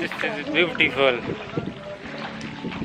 This is beautiful۔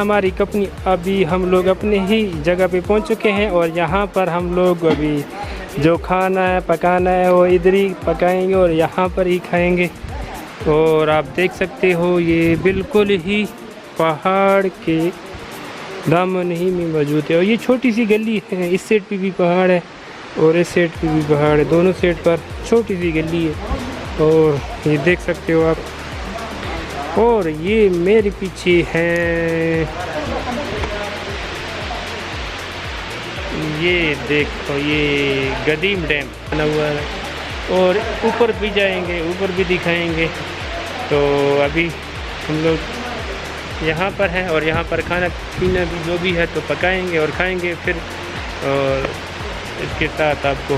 हमारी company अभी हम लोग अपने ही जगह पे पहुंच चुके हैं और यहाँ पर हम लोग अभी जो खाना है पकाना है वो इधर ही पकाएंगे और यहाँ पर ही खाएंगे। और आप देख सकते हो ये बिल्कुल ही पहाड़ के दामन ही में मौजूद है और ये छोटी सी गली है। इस साइड पे भी पहाड़ है और इस साइड पे भी पहाड़ है, दोनों साइड पर छोटी सी गली है और ये देख सकते हो आप। और ये मेरे पीछे है, ये देखो ये गदीम डैम बना हुआ है और ऊपर भी जाएंगे, ऊपर भी दिखाएंगे। तो अभी हम लोग यहाँ पर हैं और यहाँ पर खाना पीना भी जो भी है तो पकाएंगे और खाएंगे फिर, और इसके साथ आपको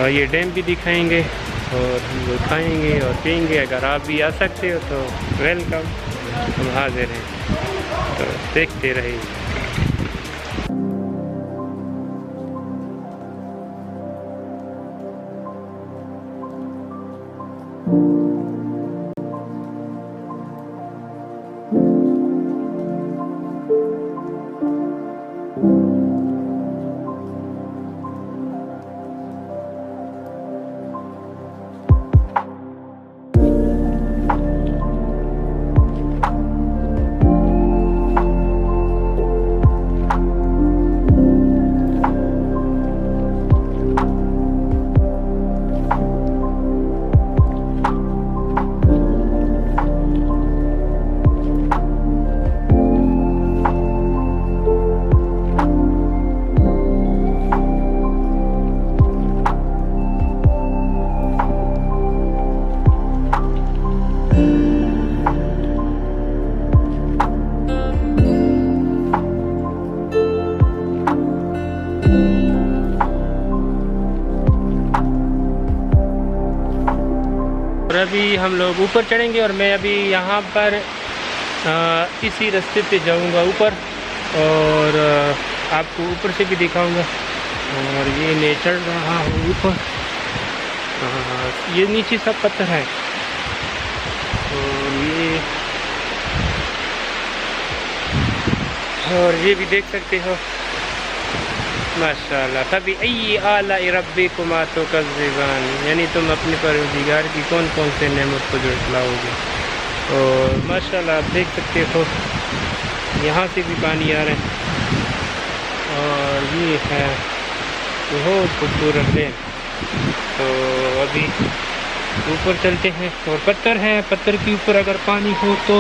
ये डैम भी दिखाएंगे और हम लोग खाएंगे और पिएंगे। अगर आप भी आ सकते हो तो वेलकम, हम हाजिर हैं, तो देखते रहिए। और अभी हम लोग ऊपर चढ़ेंगे और मैं अभी यहाँ पर इसी रास्ते पे जाऊँगा ऊपर और आपको ऊपर से भी दिखाऊँगा। और ये मैं चढ़ रहा हूँ ऊपर, ये नीचे सब पत्थर है और ये भी देख सकते हो माशाल्लाह। तभी अय्यी आला रब्बिकुमा तुकज़्ज़िबान, यानी तुम अपने परवरदिगार की कौन कौन से नेमत को जुटलाओगे। और माशाल्लाह आप देख सकते हो यहाँ से भी पानी आ रहा है और ये है बहुत खूबसूरत है। तो अभी ऊपर चलते हैं और पत्थर है, पत्थर के ऊपर अगर पानी हो तो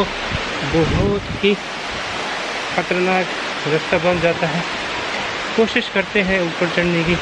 बहुत ही खतरनाक रास्ता बन जाता है। कोशिश करते हैं ऊपर चढ़ने की।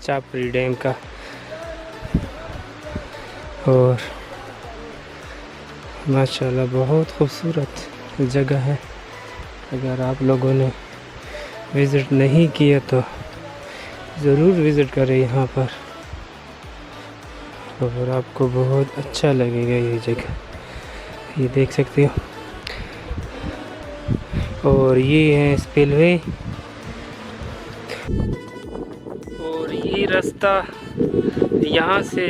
चापरी डैम का, और माशाल्लाह बहुत खूबसूरत जगह है। अगर आप लोगों ने विज़िट नहीं किया तो ज़रूर विज़िट करें यहाँ पर, और आपको बहुत अच्छा लगेगा ये जगह, ये देख सकते हो। और ये है स्पिलवे, और ये रास्ता यहाँ से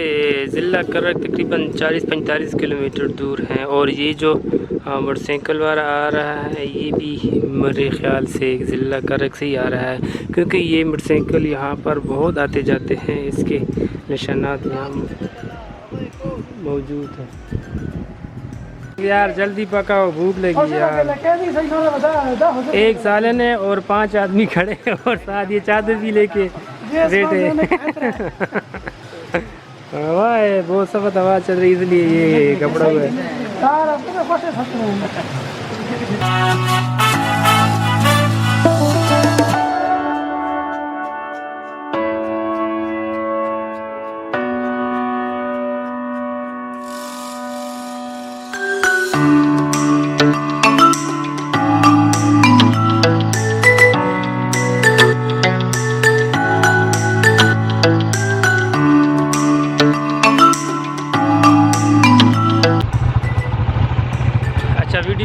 ज़िला करक तकरीबन 40-45 किलोमीटर दूर है। और ये जो मोटरसाइकिल वाला आ रहा है ये भी मेरे ख़्याल से ज़िला करक से ही आ रहा है, क्योंकि ये मोटरसाइकिल यहाँ पर बहुत आते जाते हैं, इसके निशानात यहाँ मौजूद हैं। यार जल्दी पकाओ, भूख लगी यार। एक सालन है और 5 आदमी खड़े हैं और साथ ये चादर भी लेके बैठे। वाह बहुत सख्त हवा चल रही, इसलिए ये कपड़ा हुआ है।